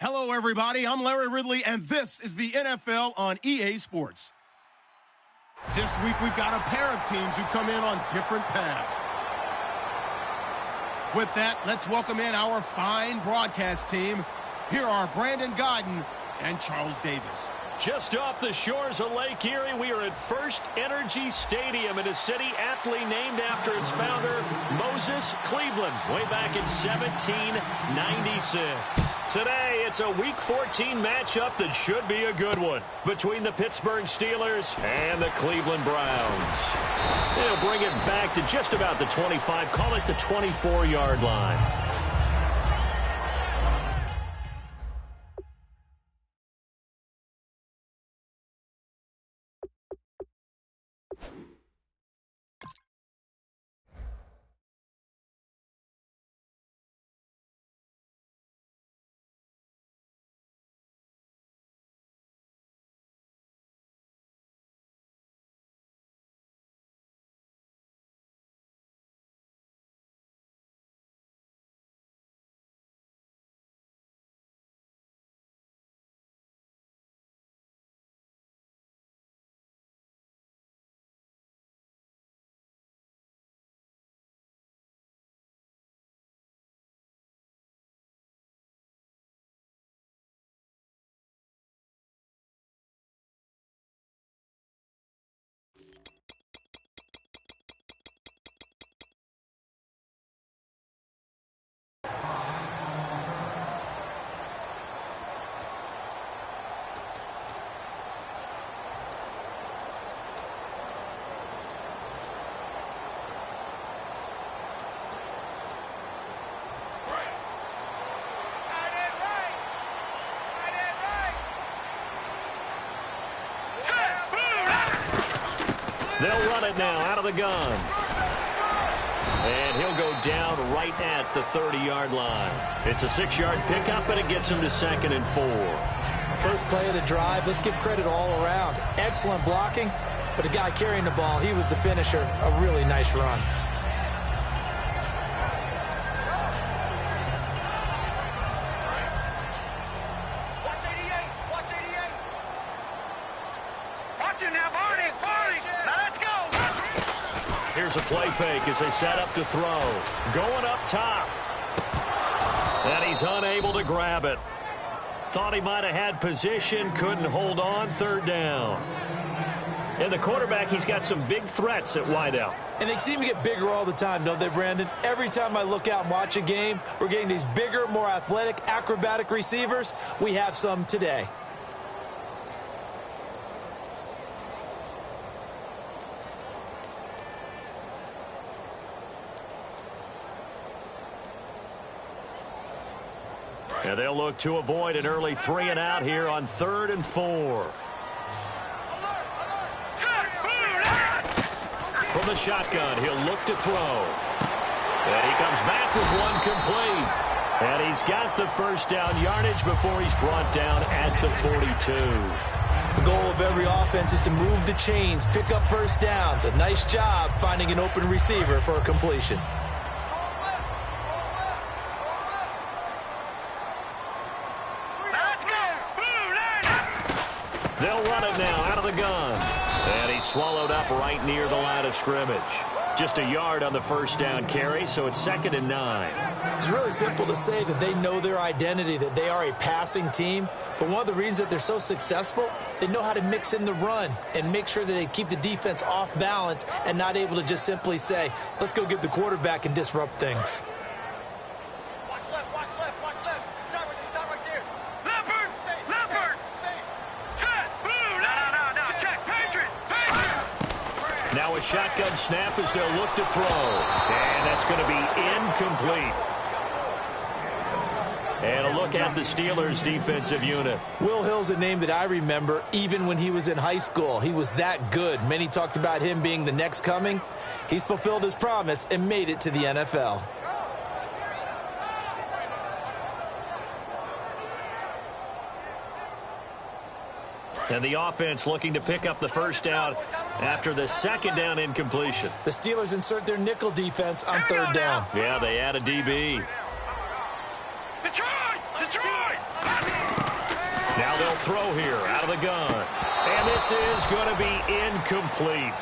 Hello, everybody. I'm Larry Ridley, and this is the NFL on EA Sports. This week, we've got a pair of teams who come in on different paths. With that, let's welcome in our fine broadcast team. Here are Brandon Godden and Charles Davis. Just off the shores of Lake Erie, we are at First Energy Stadium in a city aptly named after its founder, Moses Cleveland, way back in 1796. Today, it's a Week 14 matchup that should be a good one between the Pittsburgh Steelers and the Cleveland Browns. They'll bring it back to just about the 25, call it the 24-yard line. They'll run it now out of the gun. And he'll go down right at the 30-yard line. It's a 6-yard pickup, and it gets him to 2nd and 4. First play of the drive, let's give credit all around. Excellent blocking, but the guy carrying the ball, he was the finisher. A really nice run. Here's a play fake as they set up to throw. Going up top. And he's unable to grab it. Thought he might have had position, couldn't hold on, 3rd down. And the quarterback, he's got some big threats at wideout. And they seem to get bigger all the time, don't they, Brandon? Every time I look out and watch a game, we're getting these bigger, more athletic, acrobatic receivers. We have some today. And they'll look to avoid an early 3 and out here on 3rd and 4. From the shotgun, he'll look to throw. And he comes back with one complete. And he's got the first down yardage before he's brought down at the 42. The goal of every offense is to move the chains, pick up first downs. A nice job finding an open receiver for a completion. They'll run it now out of the gun. And he's swallowed up right near the line of scrimmage. Just a yard on the first down carry, so it's 2nd and 9. It's really simple to say that they know their identity, that they are a passing team. But one of the reasons that they're so successful, they know how to mix in the run and make sure that they keep the defense off balance and not able to just simply say, let's go get the quarterback and disrupt things. Now a shotgun snap as they'll look to throw. And that's going to be incomplete. And a look at the Steelers' defensive unit. Will Hill's a name that I remember even when he was in high school. He was that good. Many talked about him being the next coming. He's fulfilled his promise and made it to the NFL. And the offense looking to pick up the first down after the 2nd down incompletion. The Steelers insert their nickel defense on 3rd down. Yeah, they add a DB. Detroit! Now they'll throw here out of the gun. And this is going to be incomplete.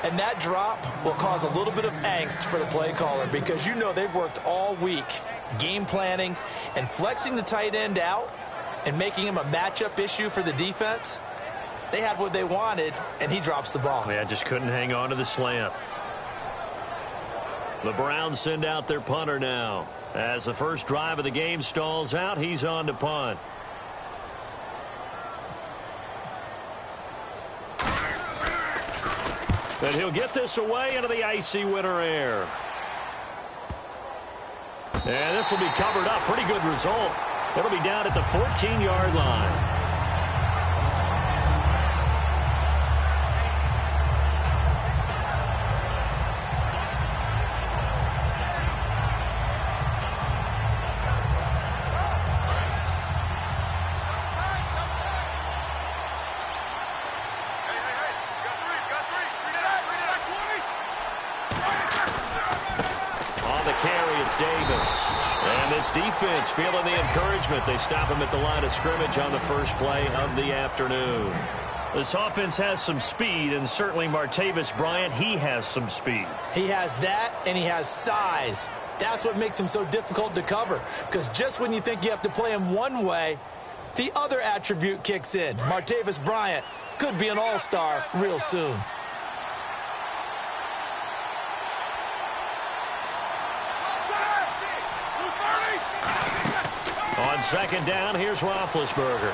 And that drop will cause a little bit of angst for the play caller because you know they've worked all week game planning and flexing the tight end out and making him a matchup issue for the defense. They had what they wanted, and he drops the ball. Yeah, just couldn't hang on to the slant. The Browns send out their punter now. As the first drive of the game stalls out, he's on to punt. And he'll get this away into the icy winter air. And this will be covered up. Pretty good result. It'll be down at the 14-yard line. Defense feeling the encouragement. They stop him at the line of scrimmage on the first play of the afternoon. This offense has some speed, and certainly Martavis Bryant, he has some speed. He has that, and he has size. That's what makes him so difficult to cover, because just when you think you have to play him one way, the other attribute kicks in. Martavis Bryant could be an all-star real soon. On second down, here's Roethlisberger.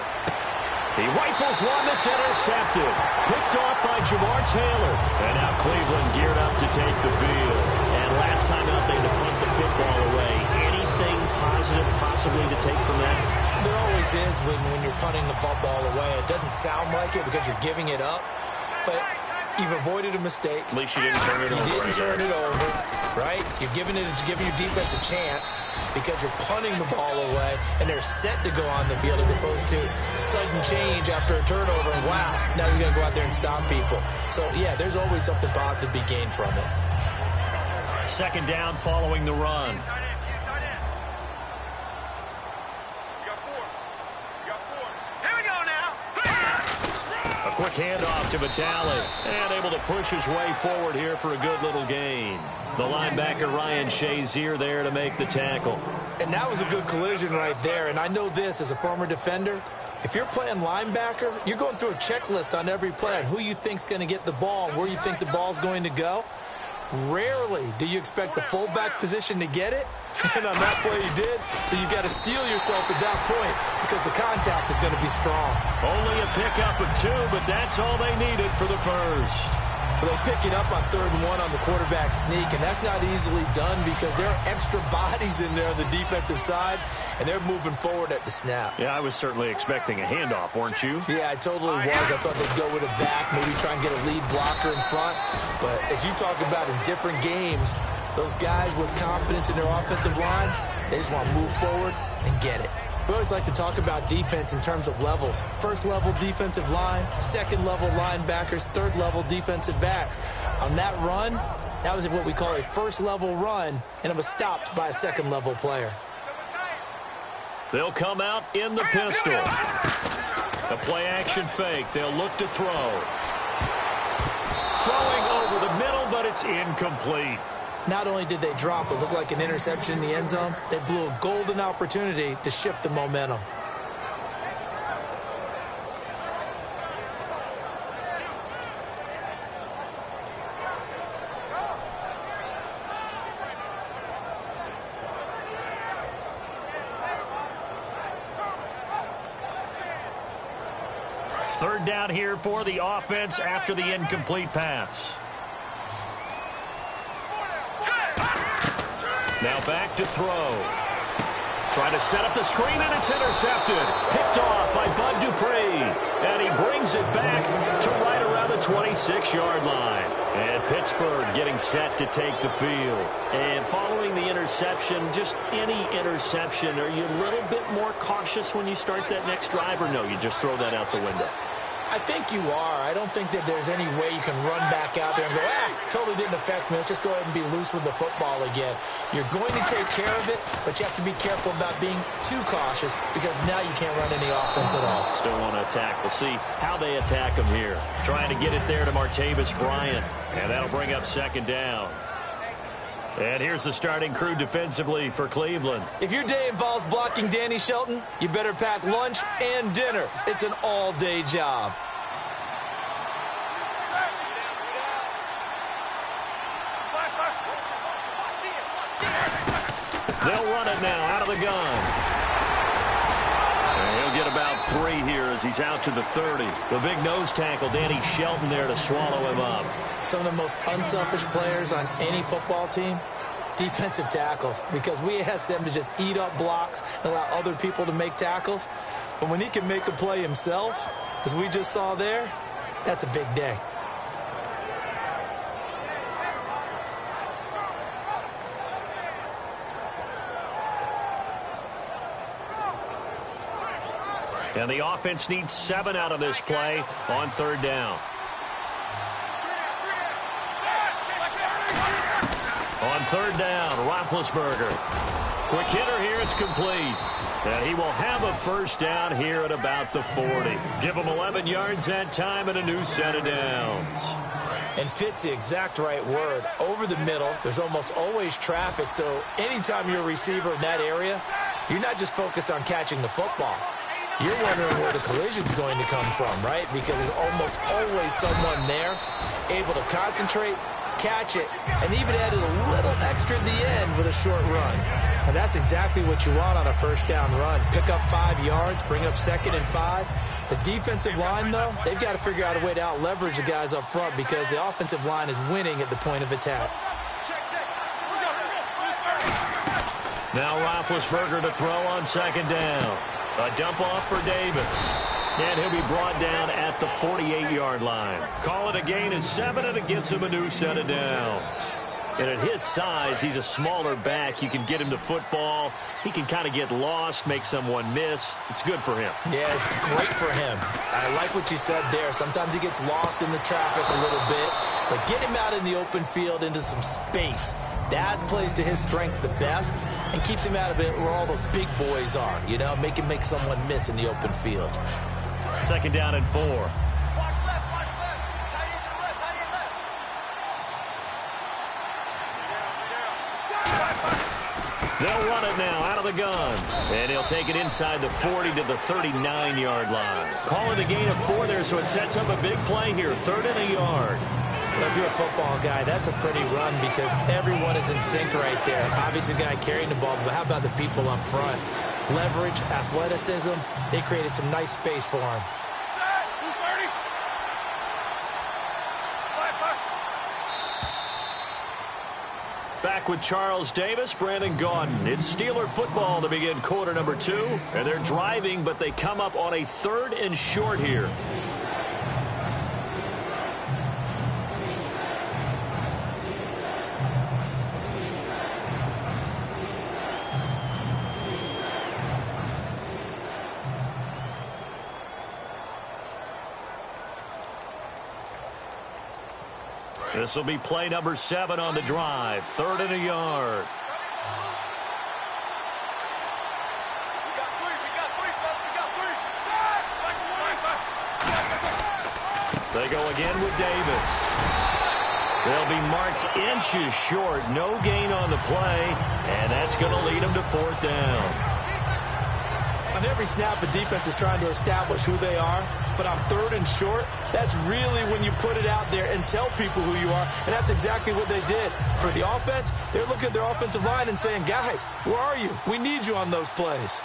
He rifles one that's intercepted. Picked off by Jamar Taylor. And now Cleveland geared up to take the field. And last time out, they had to punt the football away. Anything positive possibly to take from that? There always is when you're punting the football away. It doesn't sound like it because you're giving it up. But you've avoided a mistake. At least you didn't turn it over. You didn't turn it over, right? You're giving your defense a chance because you're punting the ball away, and they're set to go on the field as opposed to sudden change after a turnover. Wow, now you got to go out there and stop people. So, yeah, there's always something positive to be gained from it. Second down following the run. A quick handoff to Vitale, and able to push his way forward here for a good little gain. The linebacker Ryan Shazier there to make the tackle. And that was a good collision right there. And I know this as a former defender. If you're playing linebacker, you're going through a checklist on every play on who you think's going to get the ball and where you think the ball's going to go. Rarely do you expect the fullback position to get it. And on that play you did. So you've got to steel yourself at that point because the contact is going to be strong. Only a pickup of 2, but that's all they needed for the first. But they pick it up on 3rd and 1 on the quarterback sneak, and that's not easily done because there are extra bodies in there on the defensive side, and they're moving forward at the snap. Yeah, I was certainly expecting a handoff, weren't you? Yeah, I totally was. I thought they'd go with it back, maybe try and get a lead blocker in front. But as you talk about in different games, those guys with confidence in their offensive line, they just want to move forward and get it. We always like to talk about defense in terms of levels. First level defensive line, second level linebackers, third level defensive backs. On that run, that was what we call a first level run, and it was stopped by a second level player. They'll come out in the pistol. The play action fake. They'll look to throw. Throwing over the middle, but it's incomplete. Not only did they drop what looked like an interception in the end zone, they blew a golden opportunity to shift the momentum. Third down here for the offense after the incomplete pass. Now back to throw. Trying to set up the screen, and it's intercepted. Picked off by Bud Dupree. And he brings it back to right around the 26-yard line. And Pittsburgh getting set to take the field. And following the interception, just any interception, are you a little bit more cautious when you start that next drive, or no, you just throw that out the window? I think you are. I don't think that there's any way you can run back out there and go, totally didn't affect me. Let's just go ahead and be loose with the football again. You're going to take care of it, but you have to be careful about being too cautious because now you can't run any offense at all. Still want to attack. We'll see how they attack him here. Trying to get it there to Martavis Bryant, and that'll bring up second down. And here's the starting crew defensively for Cleveland. If your day involves blocking Danny Shelton, you better pack lunch and dinner. It's an all-day job. They'll run it now out of the gun. And he'll get about 3 here as he's out to the 30. The big nose tackle, Danny Shelton, there to swallow him up. Some of the most unselfish players on any football team, defensive tackles, because we ask them to just eat up blocks and allow other people to make tackles. But when he can make a play himself, as we just saw there, that's a big day. And the offense needs 7 out of this play on third down. On third down, Roethlisberger. Quick hitter here, it's complete. And he will have a first down here at about the 40. Give him 11 yards that time and a new set of downs. And fits the exact right word. Over the middle, there's almost always traffic, so anytime you're a receiver in that area, you're not just focused on catching the football. You're wondering where the collision's going to come from, right? Because there's almost always someone there able to concentrate, catch it, and even added a little extra at the end with a short run. And that's exactly what you want on a first down run. Pick up 5 yards, bring up 2nd and 5. The defensive line, though, they've got to figure out a way to out-leverage the guys up front because the offensive line is winning at the point of attack. Now Roethlisberger to throw on second down. A dump off for Davis. And he'll be brought down at the 48-yard line. Call it a gain of 7, and it gets him a new set of downs. And at his size, he's a smaller back. You can get him to football. He can kind of get lost, make someone miss. It's good for him. Yeah, it's great for him. I like what you said there. Sometimes he gets lost in the traffic a little bit. But get him out in the open field into some space. That plays to his strengths the best and keeps him out of it where all the big boys are. You know, make him make someone miss in the open field. Second down and 4. They'll run it now out of the gun. And he'll take it inside the 40 to the 39-yard line. Call it a gain of 4 there, so it sets up a big play here. 3rd and a yard. If you're a football guy, that's a pretty run because everyone is in sync right there. Obviously, the guy carrying the ball, but how about the people up front? Leverage, athleticism, they created some nice space for him. Back with Charles Davis, Brandon Gaudin. It's Steeler football to begin quarter number 2. And they're driving, but they come up on a 3rd and short here. This will be play number 7 on the drive. 3rd and a yard. They go again with Davis. They'll be marked inches short. No gain on the play, and that's going to lead them to 4th down. On every snap, the defense is trying to establish who they are. But on 3rd and short, that's really when you put it out there and tell people who you are. And that's exactly what they did. For the offense, they're looking at their offensive line and saying, guys, where are you? We need you on those plays.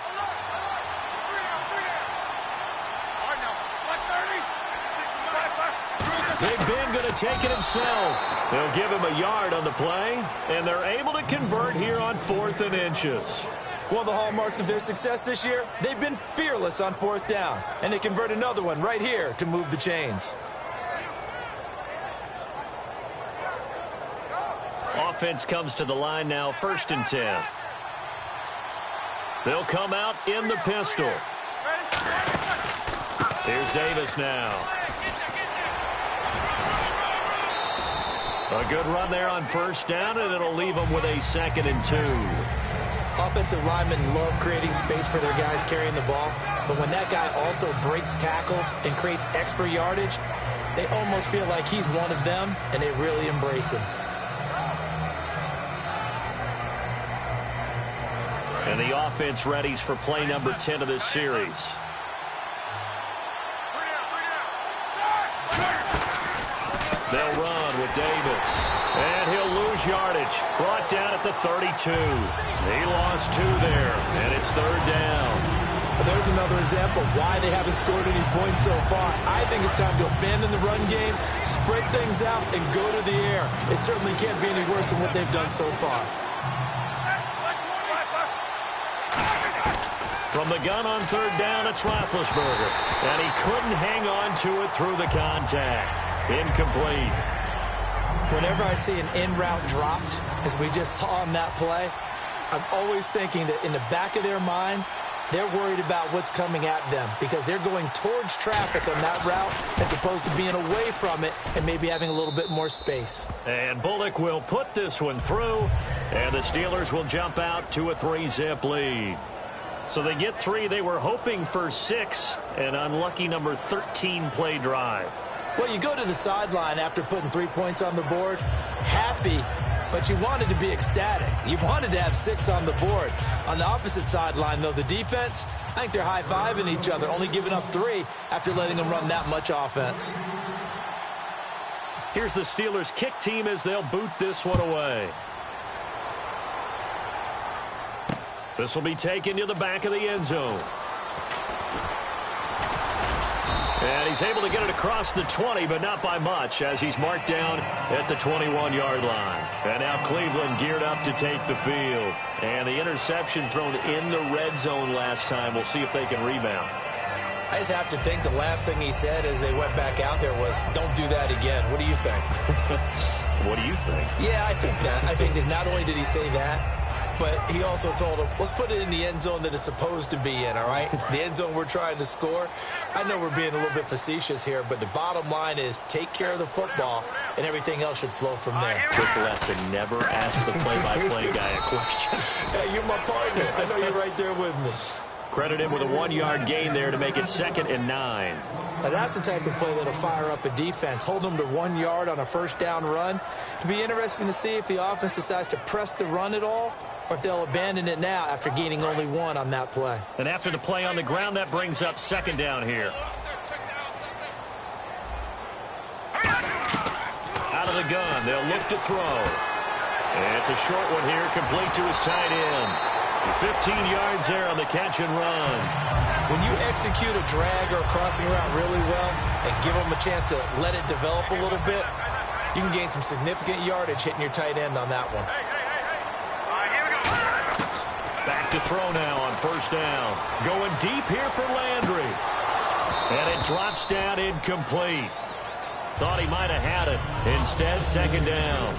Big Ben going to take it himself. They'll give him a yard on the play, and they're able to convert here on 4th and inches. One of the hallmarks of their success this year, they've been fearless on 4th down. And they convert another one right here to move the chains. Offense comes to the line now, 1st and 10. They'll come out in the pistol. Here's Davis now. A good run there on first down, and it'll leave them with a 2nd and 2. Offensive linemen love creating space for their guys carrying the ball, but when that guy also breaks tackles and creates extra yardage, they almost feel like he's one of them, and they really embrace him. And the offense readies for play number 10 of this series. They'll run with Davis. And he'll lose yardage. Brought down at the 32. He lost 2 there, and it's 3rd down. There's another example of why they haven't scored any points so far. I think it's time to abandon the run game, spread things out, and go to the air. It certainly can't be any worse than what they've done so far. From the gun on 3rd down, it's Roethlisberger. And he couldn't hang on to it through the contact. Incomplete. Whenever I see an in-route dropped, as we just saw on that play, I'm always thinking that in the back of their mind, they're worried about what's coming at them because they're going towards traffic on that route as opposed to being away from it and maybe having a little bit more space. And Bullock will put this one through, and the Steelers will jump out to a 3-zip lead. So they get 3. They were hoping for 6, an unlucky number 13 play drive. Well, you go to the sideline after putting 3 points on the board, happy, but you wanted to be ecstatic. You wanted to have 6 on the board. On the opposite sideline, though, the defense, I think they're high-fiving each other, only giving up 3 after letting them run that much offense. Here's the Steelers' kick team as they'll boot this one away. This will be taken to the back of the end zone. And he's able to get it across the 20, but not by much, as he's marked down at the 21-yard line. And now Cleveland geared up to take the field. And the interception thrown in the red zone last time. We'll see if they can rebound. I just have to think the last thing he said as they went back out there was, don't do that again. What do you think? What do you think? Yeah, I think that. I think that not only did he say that, but he also told him, let's put it in the end zone that it's supposed to be in, all right? The end zone we're trying to score. I know we're being a little bit facetious here, but the bottom line is take care of the football, and everything else should flow from there. Quick lesson, never ask the play-by-play guy a question. Hey, you're my partner. I know you're right there with me. Credit him with a 1-yard gain there to make it 2nd and 9. Now, that's the type of play that'll fire up a defense. Hold them to 1 yard on a first down run. It'll be interesting to see if the offense decides to press the run at all, or if they'll abandon it now after gaining only 1 on that play. And after the play on the ground, that brings up 2nd down here. Out of the gun, they'll look to throw. And it's a short one here, complete to his tight end. 15 yards there on the catch and run. When you execute a drag or a crossing route really well and give them a chance to let it develop a little bit, you can gain some significant yardage hitting your tight end on that one. Back to throw now on first down. Going deep here for Landry. And it drops down incomplete. Thought he might have had it. Instead, 2nd down.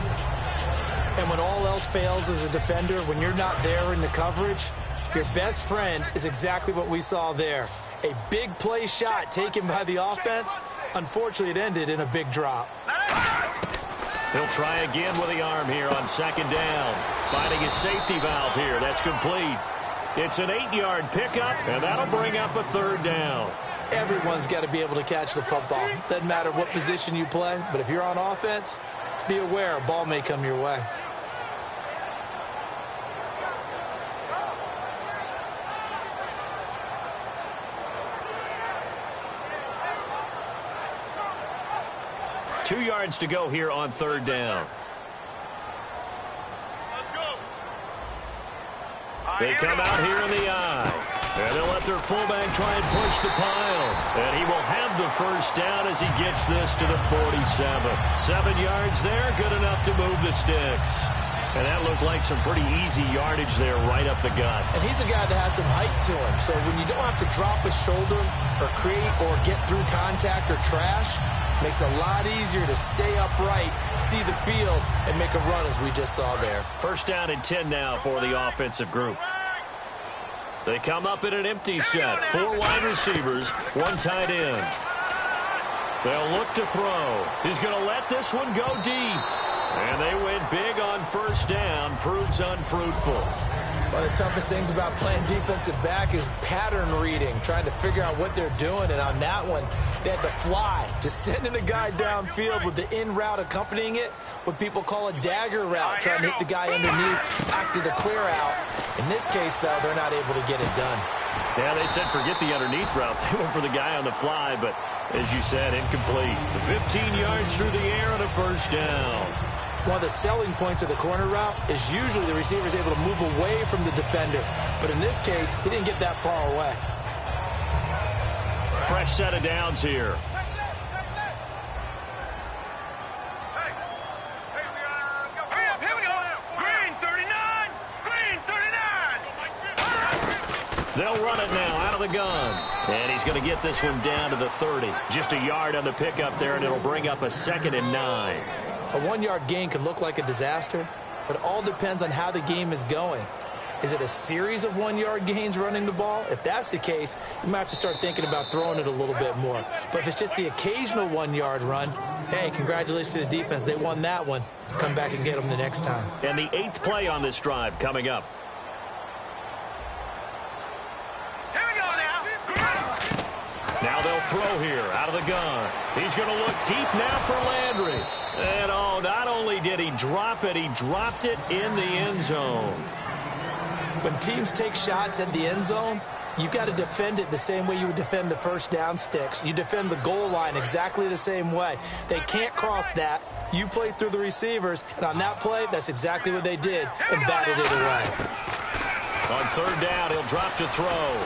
And when all else fails as a defender, when you're not there in the coverage, your best friend is exactly what we saw there. A big play shot taken by the offense. Unfortunately, it ended in a big drop. He'll try again with the arm here on 2nd down. Finding his safety valve here. That's complete. It's an 8-yard pickup, and that'll bring up a 3rd down. Everyone's got to be able to catch the football. Doesn't matter what position you play, but if you're on offense, be aware a ball may come your way. Two yards to go here on 3rd down. Let's go. They come out here in the eye. And they'll let their fullback try and push the pile. And he will have the first down as he gets this to the 47. 7 yards there, good enough to move the sticks. And that looked like some pretty easy yardage there right up the gut. And he's a guy that has some height to him. So when you don't have to drop a shoulder or create or get through contact or trash, makes it a lot easier to stay upright, see the field, and make a run as we just saw there. First down and 10 now for the offensive group. They come up in an empty set. 4 wide receivers, 1 tight end. They'll look to throw. He's going to let this one go deep. And they went big on first down. Proves unfruitful. One of the toughest things about playing defensive back is pattern reading, trying to figure out what they're doing. And on that one, they had to fly, just sending a guy downfield with the in route accompanying it, what people call a dagger route, trying to hit the guy underneath after the clear out. In this case, though, they're not able to get it done. Yeah, they said forget the underneath route. They went for the guy on the fly, but as you said, incomplete. 15 yards through the air on a first down. One of the selling points of the corner route is usually the receiver is able to move away from the defender. But in this case, he didn't get that far away. Fresh set of downs here. Here we go. Green 39. Green 39. They'll run it now out of the gun. And he's going to get this one down to the 30. Just a yard on the pickup there, and it'll bring up a 2nd and 9. A 1-yard gain can look like a disaster, but it all depends on how the game is going. Is it a series of 1-yard gains running the ball? If that's the case, you might have to start thinking about throwing it a little bit more. But if it's just the occasional 1-yard run, hey, congratulations to the defense. They won that one. Come back and get them the next time. And the 8th play on this drive coming up. Here we go now. Now they'll throw here out of the gun. He's going to look deep now for Landry. And, oh, not only did he drop it, he dropped it in the end zone. When teams take shots at the end zone, you got to defend it the same way you would defend the first down sticks. You defend the goal line exactly the same way. They can't cross that. You play through the receivers, and on that play, that's exactly what they did and batted it away. On 3rd down, he'll drop to throw.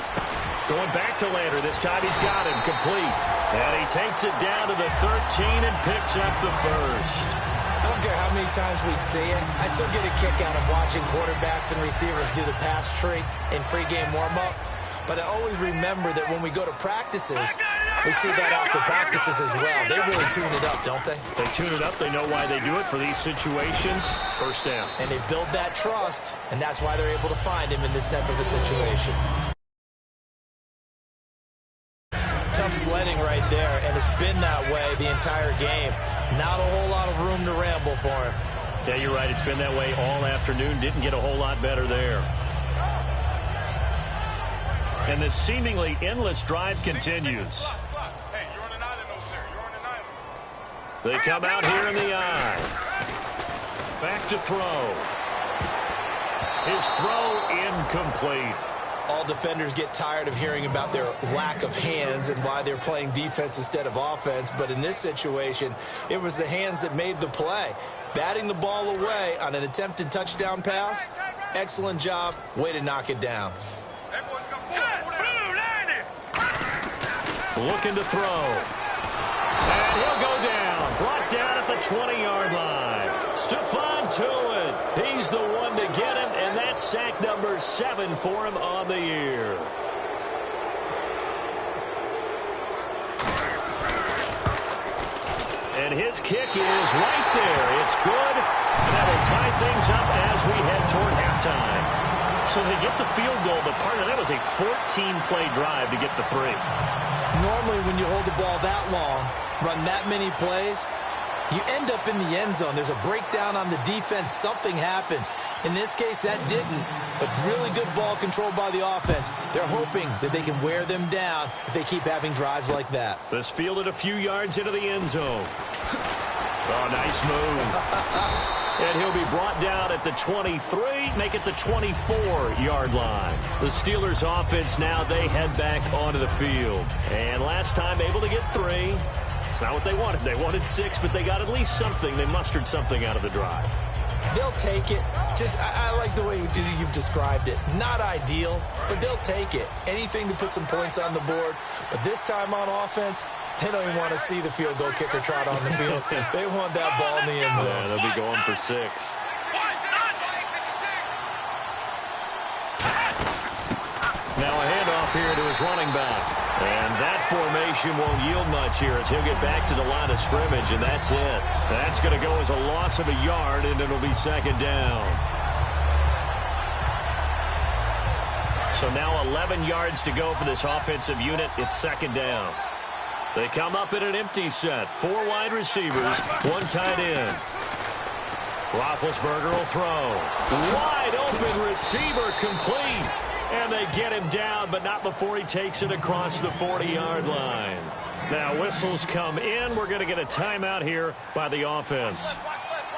Going back to Landry. This time he's got him complete. And he takes it down to the 13 and picks up the first. I don't care how many times we see it. I still get a kick out of watching quarterbacks and receivers do the pass tree in pregame warm-up. But I always remember that when we go to practices, we see that after practices as well. They really tune it up, don't they? They tune it up. They know why they do it for these situations. First down. And they build that trust, and that's why they're able to find him in this type of a situation. Tough sledding right there, and it's been that way the entire game. Not a whole lot of room to ramble for him. Yeah, you're right. It's been that way all afternoon. Didn't get a whole lot better there. And this seemingly endless drive continues. Hey, you're on an island over there. You're on an island. They come out here in the eye. Back to throw. His throw incomplete. All defenders get tired of hearing about their lack of hands and why they're playing defense instead of offense. But in this situation, it was the hands that made the play. Batting the ball away on an attempted touchdown pass. Excellent job. Way to knock it down. Looking to throw. And he'll go down. Brought down at the 20-yard line. Stephon Tuitt. He's the one to get him, and that's sack number 7 for him on the year. And his kick is right there. It's good. And that will tie things up as we head toward halftime. So they get the field goal, but part of that was a 14-play drive to get the 3. Normally, when you hold the ball that long, run that many plays, you end up in the end zone. There's a breakdown on the defense. Something happens. In this case, that didn't, but really good ball control by the offense. They're hoping that they can wear them down if they keep having drives like that. This fielded a few yards into the end zone. Oh, nice move. And he'll be brought down at the 23, make it the 24-yard line. The Steelers offense now, they head back onto the field. And last time able to get 3. It's not what they wanted. They wanted 6, but they got at least something. They mustered something out of the drive. They'll take it. I like the way you've described it. Not ideal, but they'll take it. Anything to put some points on the board. But this time on offense, they don't even want to see the field goal kicker trot on the field. They want that ball in the end zone. Yeah, they'll be going for 6. Now a handoff here to his running back. And that formation won't yield much here as he'll get back to the line of scrimmage, and that's it. That's going to go as a loss of a yard, and it'll be 2nd down. So now 11 yards to go for this offensive unit. It's 2nd down. They come up in an empty set. 4 wide receivers, 1 tight end. Roethlisberger will throw. Wide open receiver complete. And they get him down, but not before he takes it across the 40-yard line. Now whistles come in. We're going to get a timeout here by the offense.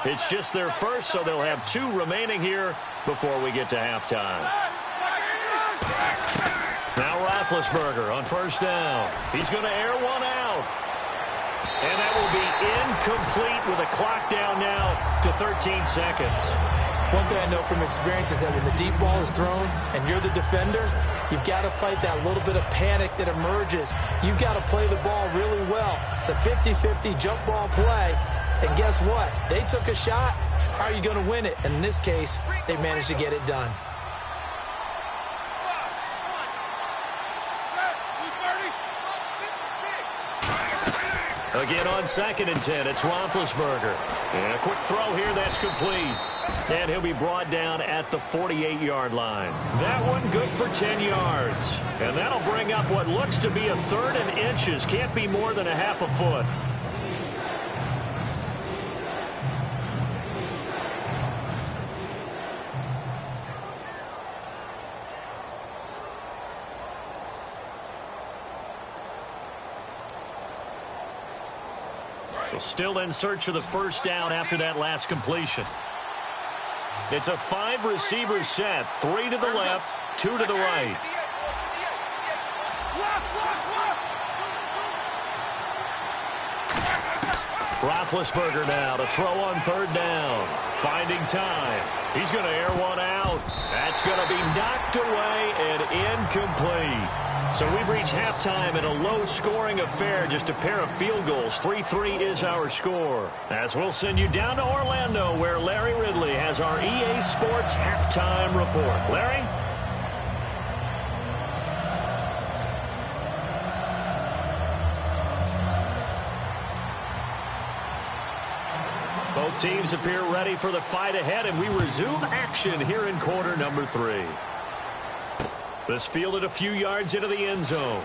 It's just their first, so they'll have 2 remaining here before we get to halftime. Now Roethlisberger on first down. He's going to air one out. And that will be incomplete with a clock down now to 13 seconds. One thing I know from experience is that when the deep ball is thrown and you're the defender, you've got to fight that little bit of panic that emerges. You've got to play the ball really well. It's a 50-50 jump ball play. And guess what? They took a shot. How are you going to win it? And in this case, they managed to get it done. Again on 2nd and 10, it's Roethlisberger. And a quick throw here, that's complete. And he'll be brought down at the 48-yard line. That one good for 10 yards. And that'll bring up what looks to be a 3rd and inches. Can't be more than a half a foot. Still in search of the first down after that last completion. It's a 5-receiver set. 3 to the left, 2 to the right. Roethlisberger now to throw on 3rd down. Finding time. He's going to air one out. That's going to be knocked away and incomplete. So we've reached halftime in a low-scoring affair, just a pair of field goals. 3-3 is our score. As we'll send you down to Orlando, where Larry Ridley has our EA Sports halftime report. Larry? Both teams appear ready for the fight ahead, and we resume action here in quarter number 3. This fielded a few yards into the end zone.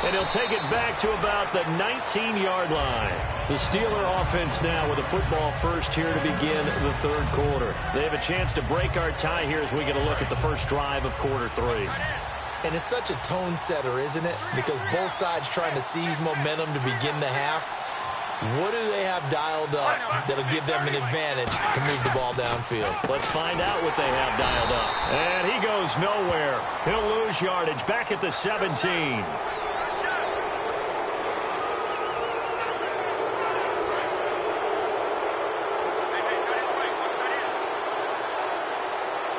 And he'll take it back to about the 19-yard line. The Steeler offense now with a football first here to begin the 3rd quarter. They have a chance to break our tie here as we get a look at the first drive of quarter 3. And it's such a tone setter, isn't it? Because both sides trying to seize momentum to begin the half. What do they have dialed up that'll give them an advantage to move the ball downfield? Let's find out what they have dialed up. And he goes nowhere. He'll lose yardage back at the 17.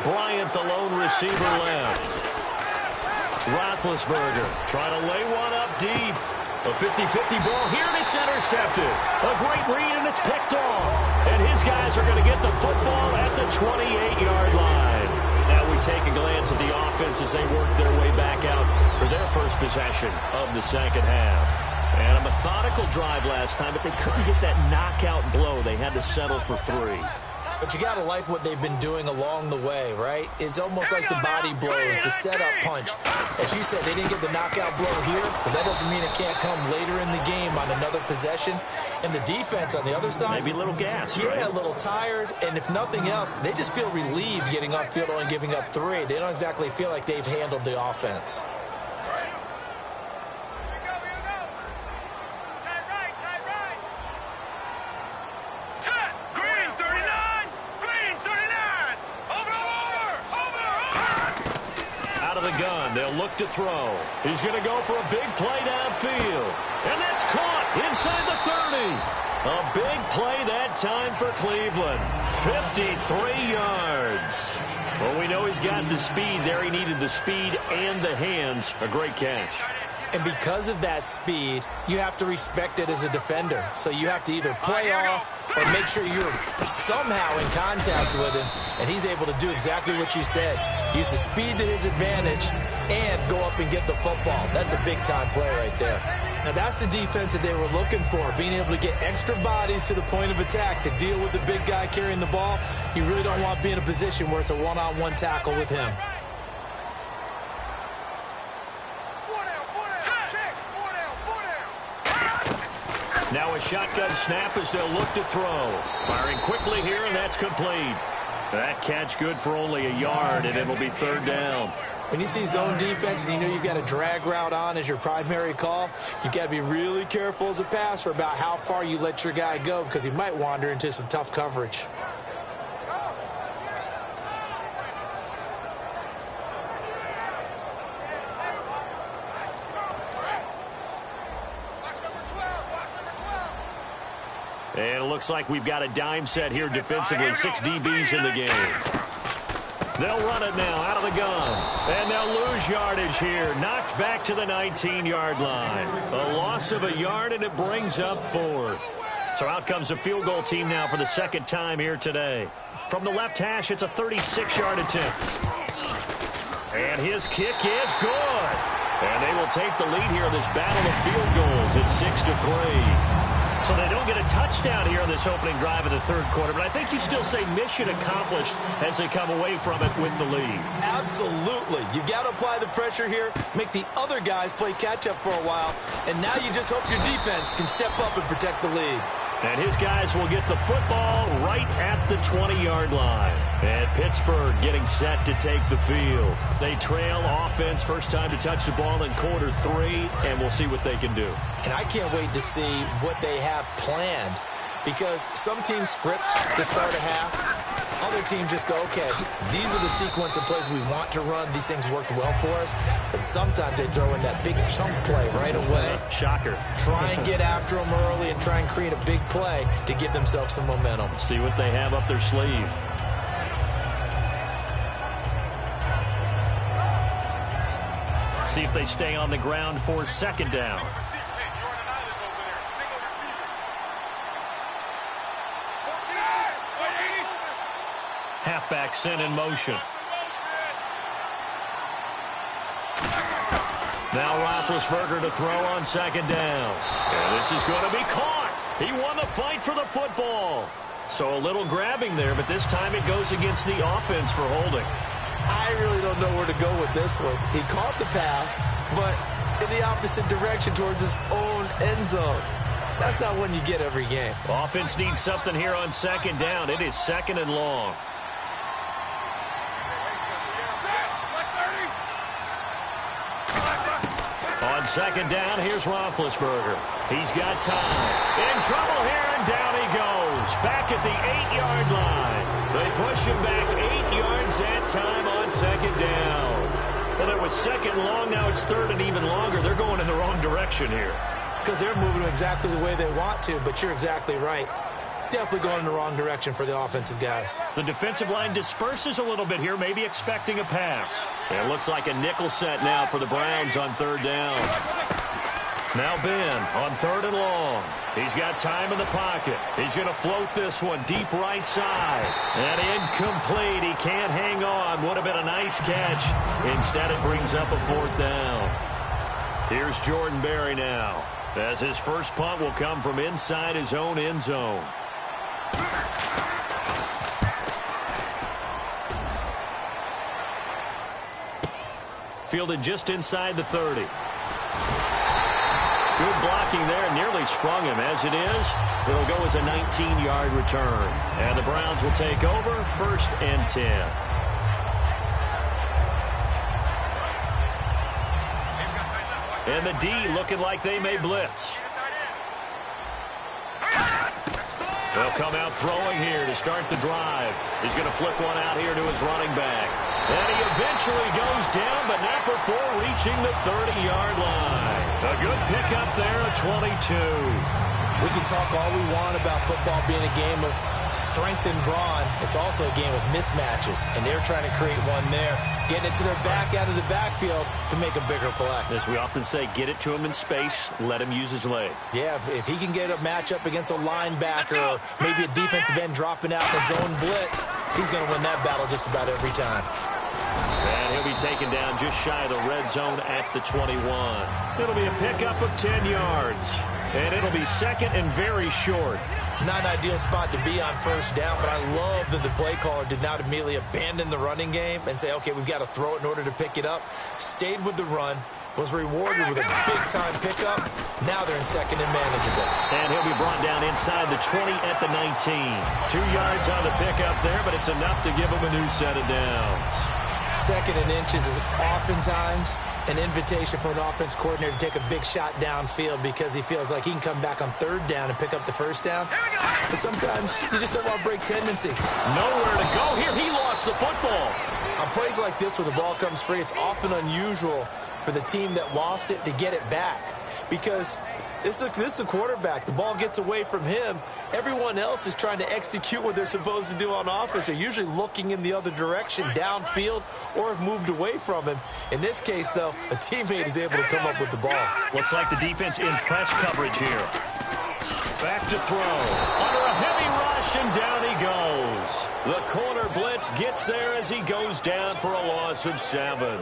Bryant, the lone receiver, left. Roethlisberger trying to lay one up deep. A 50-50 ball here, and it's intercepted. A great read, and it's picked off. And his guys are going to get the football at the 28-yard line. Now we take a glance at the offense as they work their way back out for their first possession of the second half. And a methodical drive last time, but they couldn't get that knockout blow. They had to settle for 3. But you got to like what they've been doing along the way, right? It's almost like the body blows, the setup punch. As you said, they didn't get the knockout blow here, but that doesn't mean it can't come later in the game on another possession. And the defense on the other side, maybe a little gassed, yeah, right? a little tired. And if nothing else, they just feel relieved getting upfield, only giving up 3. They don't exactly feel like they've handled the offense. They'll look to throw. He's going to go for a big play downfield. And that's caught inside the 30. A big play that time for Cleveland. 53 yards. Well, we know he's got the speed there. He needed the speed and the hands. A great catch. And because of that speed, you have to respect it as a defender. So you have to either play off or make sure you're somehow in contact with him. And he's able to do exactly what you said. Use the speed to his advantage and go up and get the football. That's a big-time play right there. Now, that's the defense that they were looking for, being able to get extra bodies to the point of attack to deal with the big guy carrying the ball. You really don't want to be in a position where it's a one-on-one tackle with him. Now a shotgun snap as they'll look to throw. Firing quickly here, and that's complete. That catch good for only a yard, and it'll be third down. When you see zone defense and you know you've got a drag route on as your primary call, you've got to be really careful as a passer about how far you let your guy go because he might wander into some tough coverage. And it looks like we've got a dime set here defensively. 6 DBs in the game. They'll run it now out of the gun. And they'll lose yardage here. Knocked back to the 19-yard line. A loss of a yard, and it brings up fourth. So out comes the field goal team now for the second time here today. From the left hash, it's a 36-yard attempt. And his kick is good. And they will take the lead here in this battle of field goals. It's 6-3. So they don't get a touchdown here in this opening drive of the third quarter, but I think you still say mission accomplished as they come away from it with the lead. Absolutely. You've got to apply the pressure here, make the other guys play catch-up for a while, and now you just hope your defense can step up and protect the lead. And his guys will get the football right at the 20-yard line. And Pittsburgh getting set to take the field. They trail offense, first time to touch the ball in quarter 3, and we'll see what they can do. And I can't wait to see what they have planned, because some teams script to start a half. Other teams just go, okay, these are the sequence of plays we want to run. These things worked well for us. And sometimes they throw in that big chunk play right away. Shocker. Try and get after them early and try and create a big play to give themselves some momentum. See what they have up their sleeve. See if they stay on the ground for second down. Halfback sent in motion. Now Roethlisberger to throw on second down. And this is going to be caught. He won the fight for the football. So a little grabbing there, but this time it goes against the offense for holding. I really don't know where to go with this one. He caught the pass, but in the opposite direction towards his own end zone. That's not one you get every game. Offense needs something here on second down. It is second and long. On second down, here's Roethlisberger. He's got time. In trouble here, and down he goes. Back at the 8-yard line. They push him back 8 yards that time on second down. Well, it was second long. Now it's third and even longer. They're going in the wrong direction here. Because they're moving exactly the way they want to, but you're exactly right. Definitely going in the wrong direction for the offensive guys. The defensive line disperses a little bit here, maybe expecting a pass. It looks like a nickel set now for the Browns on third down. Now Ben on third and long. He's got time in the pocket. He's going to float this one deep right side. And incomplete. He can't hang on. Would have been a nice catch. Instead, it brings up a fourth down. Here's Jordan Berry now, as his first punt will come from inside his own end zone. Fielded just inside the 30. Good blocking there, nearly sprung him. As it is, it'll go as a 19-yard return. And the Browns will take over, first and 10. And the D looking like they may blitz. They'll come out throwing here to start the drive. He's going to flip one out here to his running back. And he eventually goes down, but not before reaching the 30-yard line. A good pickup there, a 22. We can talk all we want about football being a game of strength and brawn. It's also a game of mismatches, and they're trying to create one there, getting it to their back out of the backfield to make a bigger play. As we often say, get it to him in space, let him use his leg. Yeah, if he can get a matchup against a linebacker or maybe a defensive end dropping out in a zone blitz, he's going to win that battle just about every time. And he'll be taken down just shy of the red zone at the 21. It'll be a pickup of 10 yards. And it'll be second and very short. Not an ideal spot to be on first down, but I love that the play caller did not immediately abandon the running game and say, okay, we've got to throw it in order to pick it up. Stayed with the run, was rewarded with a big-time pickup. Now they're in second and manageable. And he'll be brought down inside the 20 at the 19. 2 yards on the pickup there, but it's enough to give him a new set of downs. Second and inches is oftentimes an invitation for an offense coordinator to take a big shot downfield because he feels like he can come back on third down and pick up the first down. But sometimes you just don't want to break tendencies. Nowhere to go here. He lost the football. On plays like this where the ball comes free, it's often unusual for the team that lost it to get it back because this is the quarterback. The ball gets away from him. Everyone else is trying to execute what they're supposed to do on offense. They're usually looking in the other direction, downfield, or have moved away from him. In this case, though, a teammate is able to come up with the ball. Looks like the defense in press coverage here. Back to throw. Under a heavy rush, and down he goes. The corner blitz gets there as he goes down for a loss of 7.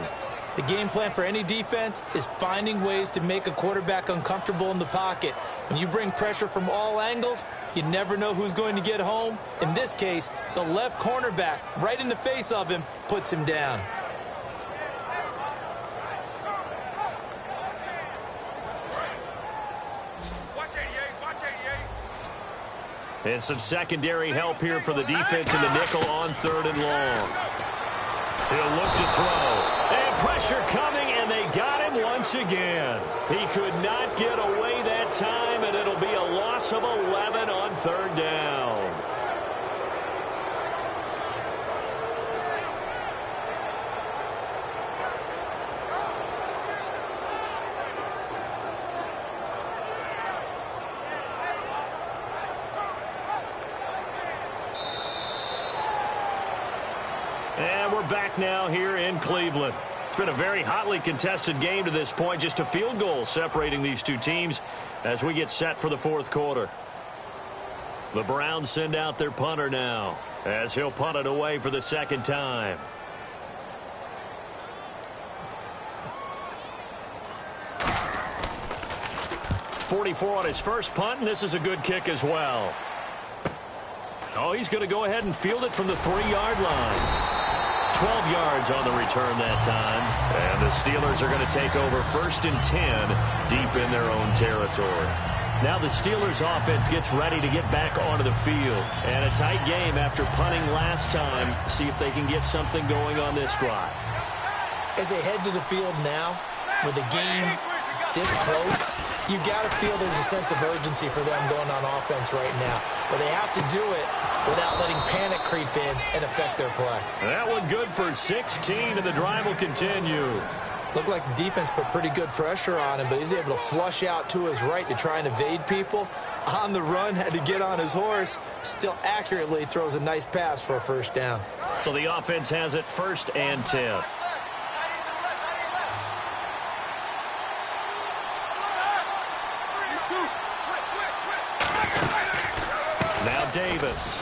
The game plan for any defense is finding ways to make a quarterback uncomfortable in the pocket. When you bring pressure from all angles, you never know who's going to get home. In this case, the left cornerback, right in the face of him, puts him down. Watch 88, watch 88. And some secondary help here for the defense in the nickel on 3rd and long. He'll look to throw. And pressure coming, and they got him once again. He could not get away that time, and it'll be a loss of 11 on 3rd down. And we're back now here in Cleveland. It's been a very hotly contested game to this point. Just a field goal separating these two teams as we get set for the 4th quarter. The Browns send out their punter now as he'll punt it away for the 2nd time. .44 on his first punt, and this is a good kick as well. Oh, he's going to go ahead and field it from the 3-yard line. 12 yards on the return that time. And the Steelers are going to take over 1st and 10 deep in their own territory. Now the Steelers offense gets ready to get back onto the field. And a tight game after punting last time. See if they can get something going on this drive. As they head to the field now, with the game this close, you got to feel there's a sense of urgency for them going on offense right now. But they have to do it without letting panic creep in and affect their play. That one good for 16, and the drive will continue. Looked like the defense put pretty good pressure on him, but he's able to flush out to his right to try and evade people. On the run, had to get on his horse. Still accurately throws a nice pass for a 1st down. So the offense has it 1st and 10. Now Davis.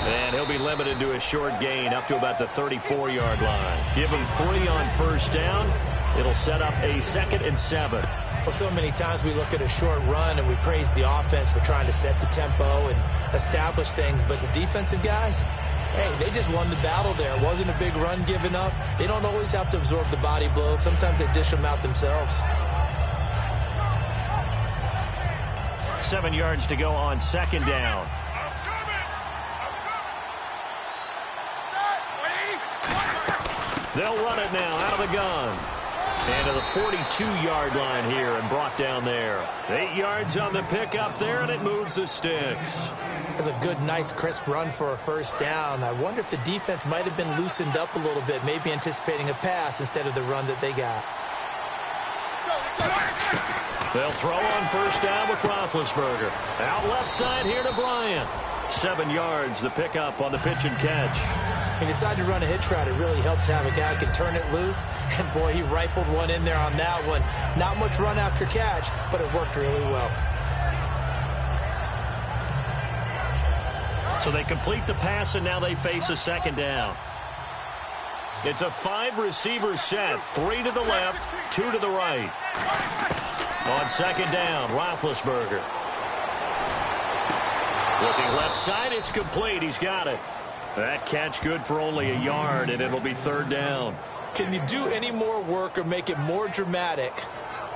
And he'll be limited to a short gain up to about the 34-yard line. Give him 3 on 1st down. It'll set up a 2nd and 7. Well, so many times we look at a short run and we praise the offense for trying to set the tempo and establish things. But the defensive guys, hey, they just won the battle there. It wasn't a big run given up. They don't always have to absorb the body blows. Sometimes they dish them out themselves. 7 yards to go on 2nd down. They'll run it now out of the gun. And to the 42-yard line here and brought down there. 8 yards on the pickup there, and it moves the sticks. That's a good, nice, crisp run for a 1st down. I wonder if the defense might have been loosened up a little bit, maybe anticipating a pass instead of the run that they got. They'll throw on 1st down with Roethlisberger. Out left side here to Bryant. 7 yards, the pickup on the pitch and catch. He decided to run a hitch route. It really helps to have a guy who can turn it loose. And, boy, he rifled one in there on that one. Not much run after catch, but it worked really well. So they complete the pass, and now they face a 2nd down. It's a 5-receiver set. 3 to the left, 2 to the right. On 2nd down, Roethlisberger. Looking left side, it's complete. He's got it. That catch good for only a yard, and it'll be 3rd down. Can you do any more work or make it more dramatic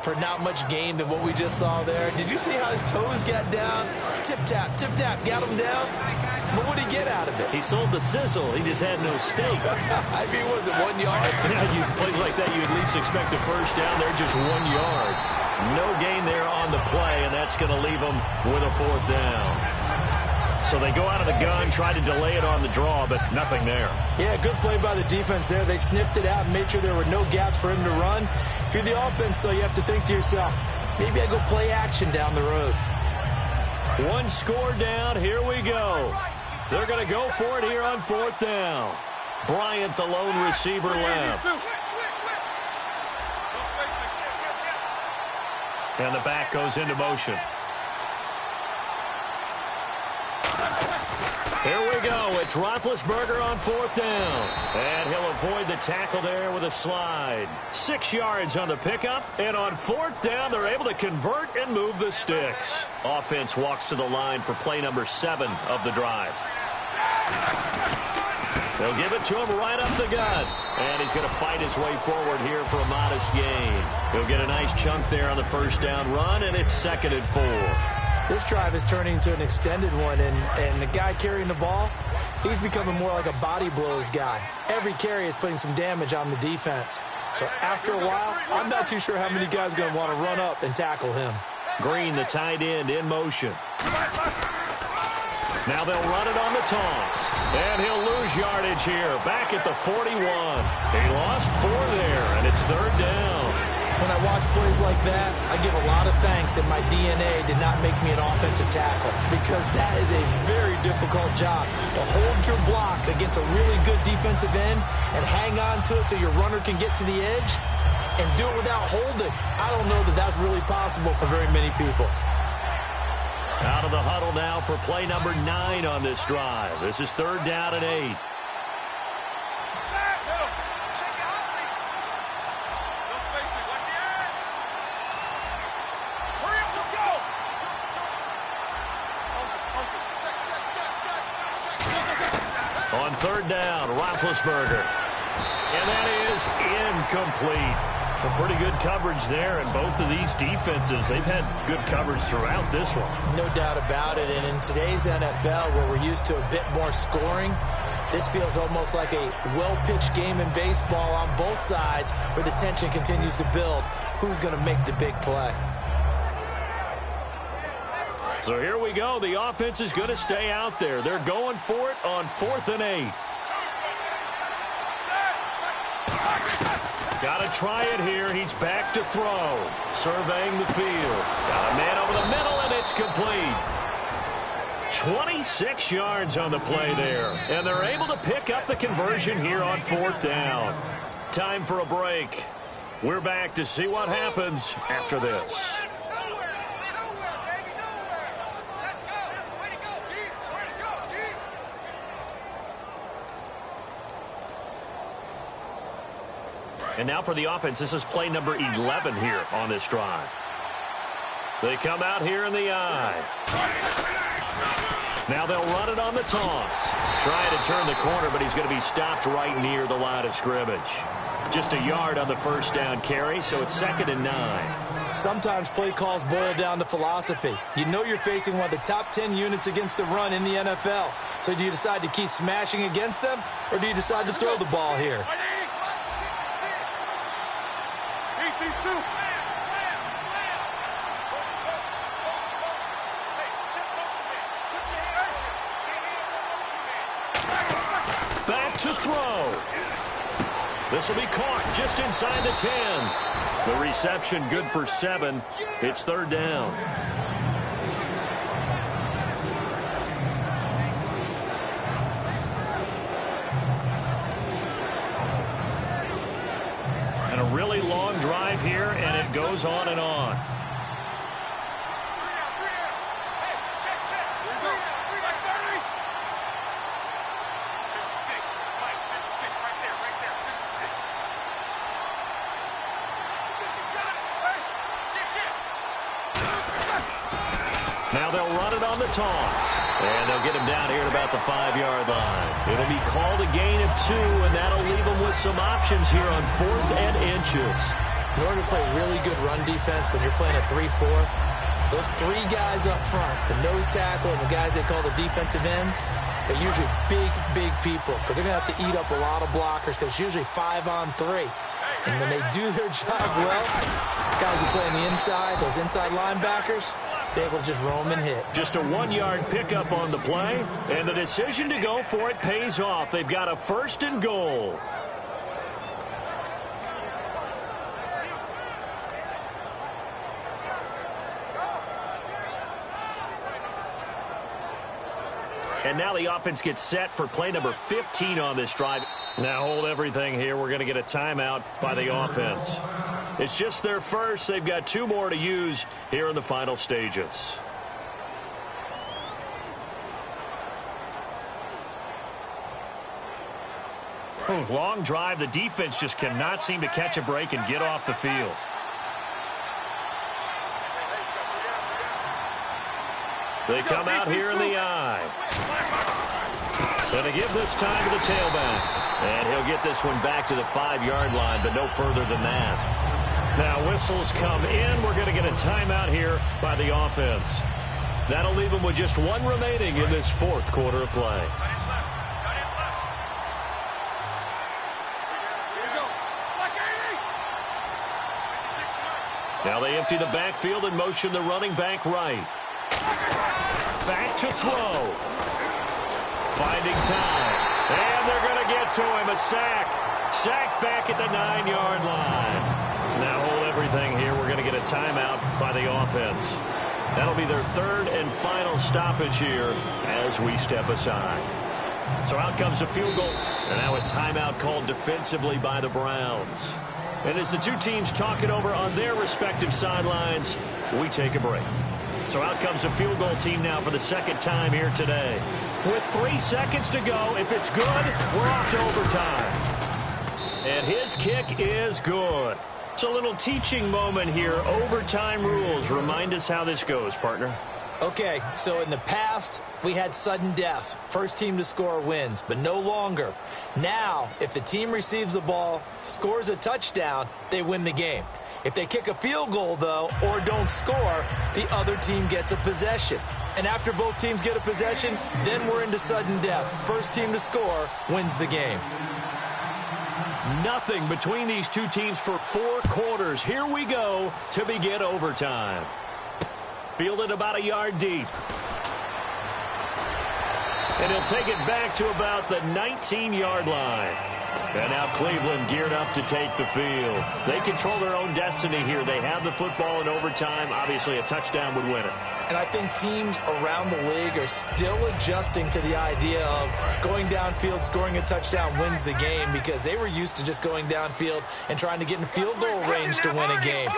for not much gain than what we just saw there? Did you see how his toes got down? Tip-tap, got him down. But what did he get out of it? He sold the sizzle. He just had no steak. I mean, was it 1 yard? Yeah, plays like that, you at least expect a first down. They're just 1 yard. No gain there on the play, and that's going to leave them with a fourth down. So they go out of the gun, try to delay it on the draw, but nothing there. Yeah, good play by the defense there. They sniffed it out and made sure there were no gaps for him to run. If you're the offense, though, you have to think to yourself, maybe I go play action down the road. One score down. Here we go. They're going to go for it here on fourth down. Bryant, the lone receiver, left. And the back goes into motion. Here we go. It's Roethlisberger on fourth down. And he'll avoid the tackle there with a slide. 6 yards on the pickup. And on fourth down, they're able to convert and move the sticks. Offense walks to the line for play number 7 of the drive. They'll give it to him right up the gut. And he's going to fight his way forward here for a modest gain. He'll get a nice chunk there on the first down run, and it's 2nd and 4. This drive is turning into an extended one, and the guy carrying the ball, he's becoming more like a body blows guy. Every carry is putting some damage on the defense. So after a while, I'm not too sure how many guys are going to want to run up and tackle him. Green, the tight end, in motion. Now they'll run it on the toss. And he'll lose yardage here. Back at the 41. He lost 4 there, and it's 3rd down. When I watch plays like that, I give a lot of thanks that my DNA did not make me an offensive tackle, because that is a very difficult job to hold your block against a really good defensive end and hang on to it so your runner can get to the edge and do it without holding. I don't know that that's really possible for very many people. Out of the huddle now for play number 9 on this drive. This is 3rd down and 8. On 3rd down, Roethlisberger. And that is incomplete. Some pretty good coverage there, and both of these defenses, they've had good coverage throughout this one. No doubt about it, and in today's NFL, where we're used to a bit more scoring, this feels almost like a well-pitched game in baseball on both sides, where the tension continues to build. Who's going to make the big play? So here we go. The offense is going to stay out there. They're going for it on 4th and 8. Got to try it here. He's back to throw. Surveying the field. Got a man over the middle, and it's complete. 26 yards on the play there. And they're able to pick up the conversion here on 4th down. Time for a break. We're back to see what happens after this. And now for the offense, this is play number 11 here on this drive. They come out here in the eye. Now they'll run it on the toss. Trying to turn the corner, but he's going to be stopped right near the line of scrimmage. Just a yard on the first down carry, so it's 2nd and 9. Sometimes play calls boil down to philosophy. You know you're facing one of the top 10 units against the run in the NFL. So do you decide to keep smashing against them, or do you decide to throw the ball here? Back to throw. This will be caught just inside the 10. The reception good for 7. It's 3rd down. And a really long drive here, and it goes on and on. Now they'll run it on the toss. And they'll get him down here at about the 5-yard line. It'll be called a gain of 2, and that'll leave them with some options here on 4th and inches. In order to play really good run defense when you're playing a 3-4, those 3 guys up front, the nose tackle and the guys they call the defensive ends, they're usually big people because they're going to have to eat up a lot of blockers because it's usually 5-on-3. And when they do their job well, guys who play on the inside, those inside linebackers, they're able to just roam and hit. Just a 1-yard pickup on the play, and the decision to go for it pays off. They've got a 1st and goal. And now the offense gets set for play number 15 on this drive. Now hold everything here. We're going to get a timeout by the offense. It's just their first. They've got 2 more to use here in the final stages. Long drive. The defense just cannot seem to catch a break and get off the field. They come out here in the eye. Going to give this time to the tailback. And he'll get this one back to the 5-yard line, but no further than that. Now whistles come in. We're going to get a timeout here by the offense. That'll leave them with just 1 remaining in this 4th quarter of play. Now they empty the backfield and motion the running back right. Back to throw. Finding time. And they're going to get to him. A sack. Sack back at the 9-yard line. Now hold everything here. We're going to get a timeout by the offense. That'll be their 3rd and final stoppage here as we step aside. So out comes a field goal. And now a timeout called defensively by the Browns. And as the 2 teams talk it over on their respective sidelines, we take a break. So out comes a field goal team now for the 2nd time here today. With 3 seconds to go, if it's good, we're off to overtime. And his kick is good. It's a little teaching moment here. Overtime rules. Remind us how this goes, partner. Okay, so in the past, we had sudden death. First team to score wins, but no longer. Now, if the team receives the ball, scores a touchdown, they win the game. If they kick a field goal, though, or don't score, the other team gets a possession. And after both teams get a possession, then we're into sudden death. First team to score wins the game. Nothing between these 2 teams for 4 quarters. Here we go to begin overtime. Fielded about a yard deep. And he'll take it back to about the 19-yard line. And now Cleveland geared up to take the field. They control their own destiny here. They have the football in overtime. Obviously, a touchdown would win it. And I think teams around the league are still adjusting to the idea of going downfield, scoring a touchdown wins the game because they were used to just going downfield and trying to get in field goal range to win a game.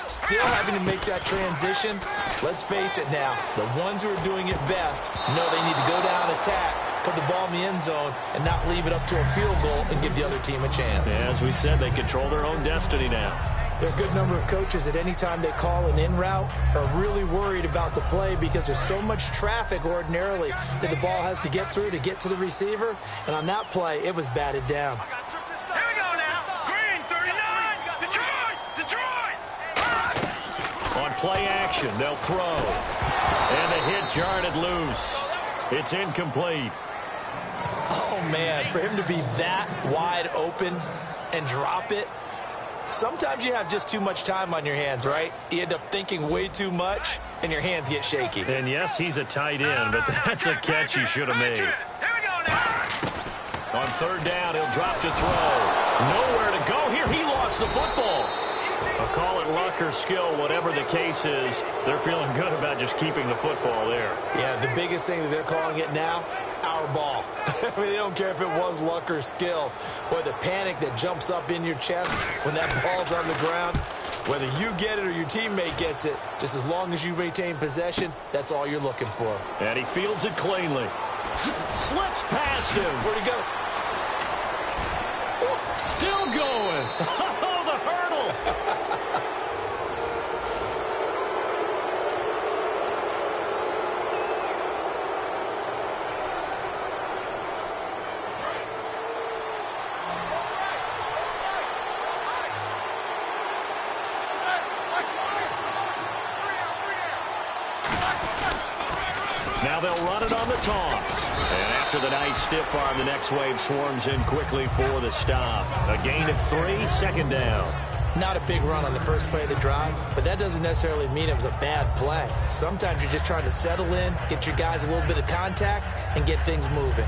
Still having to make that transition. Let's face it now, the ones who are doing it best know they need to go down, attack, put the ball in the end zone, and not leave it up to a field goal and give the other team a chance. Yeah, as we said, they control their own destiny now. There are a good number of coaches that any time they call an in route are really worried about the play because there's so much traffic ordinarily that the ball has to get through to get to the receiver. And on that play, it was batted down. Here we go now. Green, 39. Detroit. On play action, they'll throw. And the hit jarred it loose. It's incomplete. Oh, man, for him to be that wide open and drop it. Sometimes you have just too much time on your hands, right? You end up thinking way too much, and your hands get shaky. And yes, he's a tight end, but that's a catch he should have made. Here we go now. On 3rd down, he'll drop to throw. Nowhere to go here. He lost the football. I'll call it luck or skill, whatever the case is. They're feeling good about just keeping the football there. Yeah, the biggest thing that they're calling it now, our ball. I mean, they don't care if it was luck or skill. Boy, the panic that jumps up in your chest when that ball's on the ground, whether you get it or your teammate gets it, just as long as you retain possession, that's all you're looking for. And he fields it cleanly. Slips past him. Where'd he go? Still going. Oh, the hurdle. Now they'll run it on the toss. And after the nice stiff arm, the next wave swarms in quickly for the stop. A gain of 3, second down. Not a big run on the first play of the drive, but that doesn't necessarily mean it was a bad play. Sometimes you're just trying to settle in, get your guys a little bit of contact, and get things moving.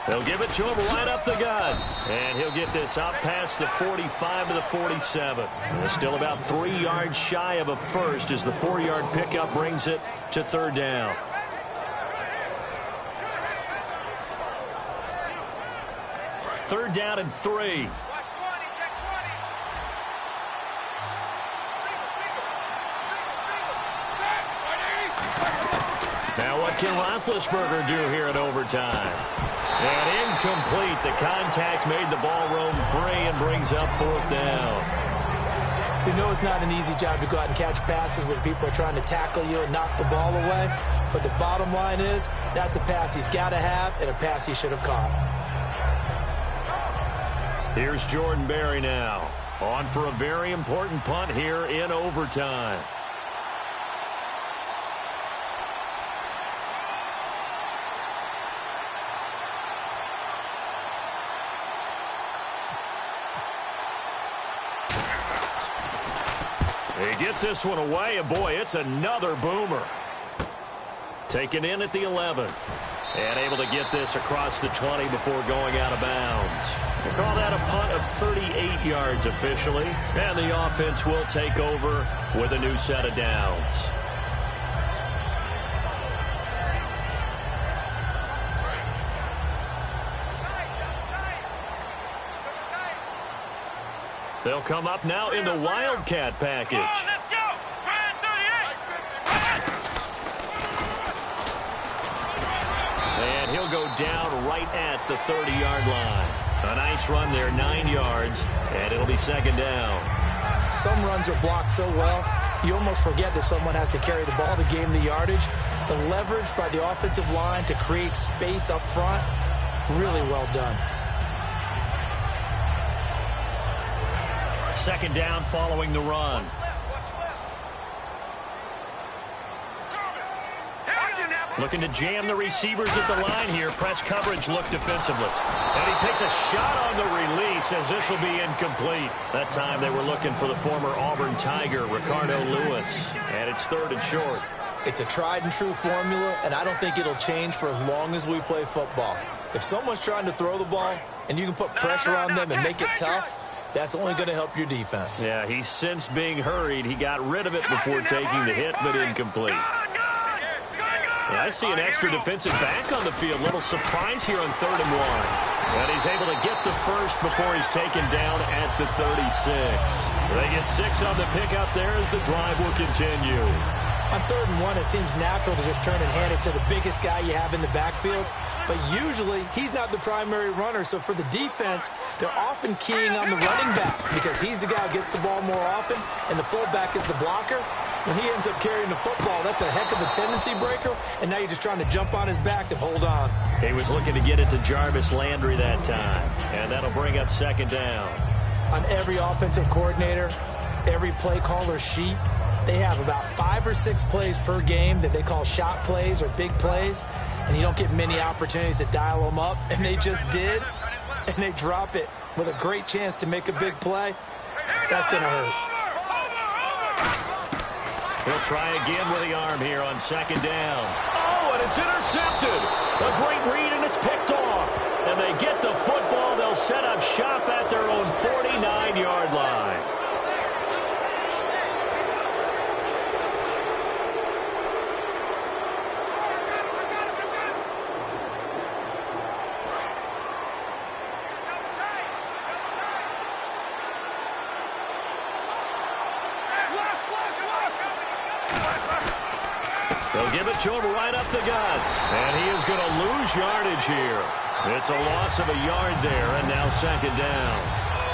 They'll give it to him right up the gut. And he'll get this out past the 45 to the 47. And still about 3 yards shy of a first as the 4-yard pickup brings it to third down. Third down and 3. Now what can Roethlisberger do here in overtime? And incomplete. The contact made the ball roam free and brings up fourth down. You know it's not an easy job to go out and catch passes when people are trying to tackle you and knock the ball away. But the bottom line is that's a pass he's got to have and a pass he should have caught. Here's Jordan Berry now. On for a very important punt here in overtime. He gets this one away, and boy, it's another boomer. Taken in at the 11. And able to get this across the 20 before going out of bounds. We'll call that a punt of 38 yards officially. And the offense will take over with a new set of downs. They'll come up now in the Wildcat package. Let's go! Ryan 38! And he'll go down right at the 30-yard line. A nice run there, 9 yards, and it'll be second down. Some runs are blocked so well, you almost forget that someone has to carry the ball to gain the yardage. The leverage by the offensive line to create space up front, really well done. Second down following the run. Looking to jam the receivers at the line here. Press coverage look defensively. And he takes a shot on the release as this will be incomplete. That time they were looking for the former Auburn Tiger, Ricardo Lewis. And it's third and short. It's a tried and true formula, and I don't think it'll change for as long as we play football. If someone's trying to throw the ball and you can put pressure on them and make it tough, that's only going to help your defense. Yeah, he's since being hurried. He got rid of it before taking the hit, but incomplete. Yeah, I see an extra defensive back on the field. Little surprise here on 3rd and 1. And he's able to get the first before he's taken down at the 36. They get 6 on the pickup there as the drive will continue. On 3rd and 1, it seems natural to just turn and hand it to the biggest guy you have in the backfield. But usually, he's not the primary runner. So for the defense, they're often keying on the running back because he's the guy who gets the ball more often, and the fullback is the blocker. When he ends up carrying the football, that's a heck of a tendency breaker, and now you're just trying to jump on his back and hold on. He was looking to get it to Jarvis Landry that time, and that'll bring up second down. On every offensive coordinator, every play caller sheet, they have about 5 or 6 plays per game that they call shot plays or big plays, and you don't get many opportunities to dial them up, and they just did, and they drop it with a great chance to make a big play. That's going to hurt. He'll try again with the arm here on second down. Oh, and it's intercepted. A great read, and it's picked off. And they get the football. They'll set up shop at their own 49-yard line. They'll give it to him right up the gut. And he is going to lose yardage here. It's a loss of a yard there, and now second down.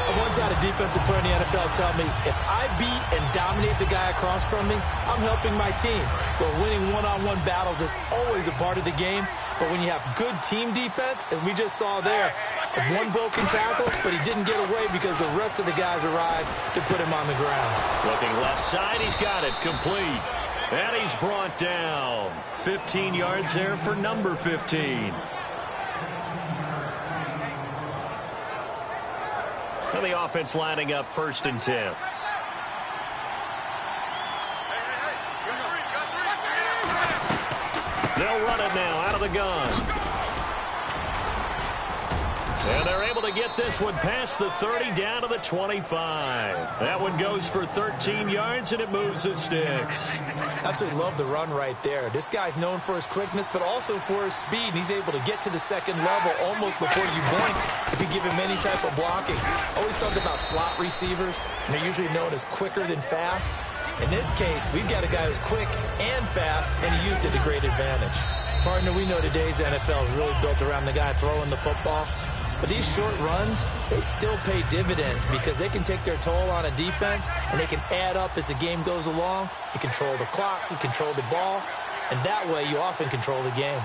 One-sided defensive player in the NFL tell me, if I beat and dominate the guy across from me, I'm helping my team. Well, winning one-on-one battles is always a part of the game, but when you have good team defense, as we just saw there, one broken tackle, but he didn't get away because the rest of the guys arrived to put him on the ground. Looking left side, he's got it complete. And he's brought down. 15 yards there for number 15. And the offense lining up 1st and 10. They'll run it now out of the gun. And they're able to get this one past the 30 down to the 25. That one goes for 13 yards, and it moves the sticks. Absolutely love the run right there. This guy's known for his quickness, but also for his speed. He's able to get to the second level almost before you blink if you give him any type of blocking. Always talk about slot receivers, and they're usually known as quicker than fast. In this case, we've got a guy who's quick and fast, and he used it to great advantage. Partner, we know today's NFL is really built around the guy throwing the football. But these short runs, they still pay dividends because they can take their toll on a defense, and they can add up as the game goes along. You control the clock, you control the ball, and that way you often control the game.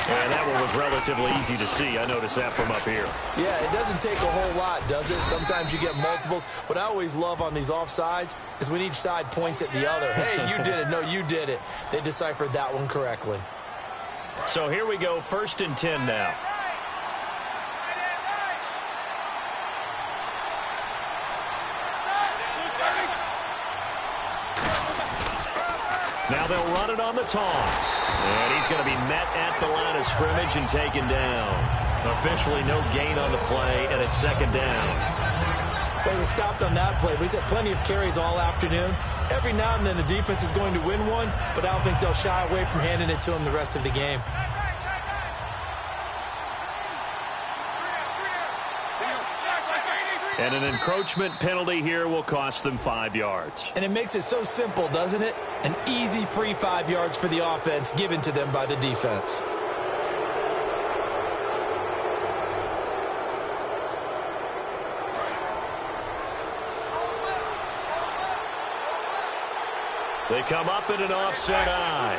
And that one was relatively easy to see. I noticed that from up here. Yeah, it doesn't take a whole lot, does it? Sometimes you get multiples. What I always love on these offsides is when each side points at the other. Hey, you did it. No, you did it. They deciphered that one correctly. So here we go, 1st and 10 now. Now they'll run it on the toss. And he's going to be met at the line of scrimmage and taken down. Officially no gain on the play, and it's 2nd down. Well, he was stopped on that play, but he's had plenty of carries all afternoon. Every now and then the defense is going to win one, but I don't think they'll shy away from handing it to him the rest of the game. And an encroachment penalty here will cost them 5 yards. And it makes it so simple, doesn't it? An easy free 5 yards for the offense given to them by the defense. They come up in an offset eye.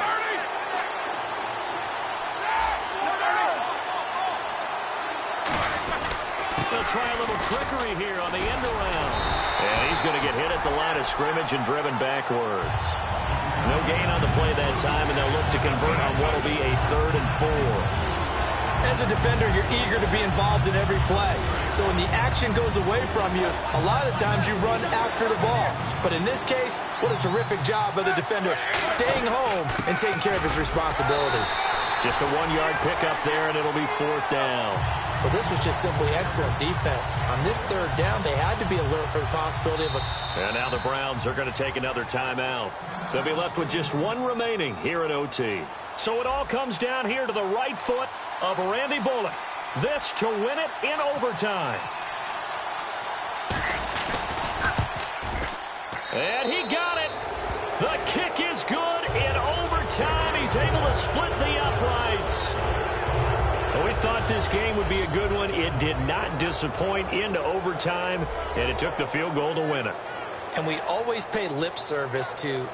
They'll try a little trickery here on the end around. And he's going to get hit at the line of scrimmage and driven backwards. No gain on the play that time, and they'll look to convert on what will be a 3rd and 4. As a defender, you're eager to be involved in every play. So when the action goes away from you, a lot of times you run after the ball. But in this case, what a terrific job by the defender staying home and taking care of his responsibilities. Just a 1-yard pickup there, and it'll be 4th down. Well, this was just simply excellent defense. On this 3rd down, they had to be alert for the possibility of a... And now the Browns are going to take another timeout. They'll be left with just one remaining here at OT. So it all comes down here to the right foot of Randy Bullock. This to win it in overtime. And he got it. The kick is good in overtime. He's able to split the uprights. We thought this game would be a good one. It did not disappoint into overtime, and it took the field goal to win it. And we always pay lip service to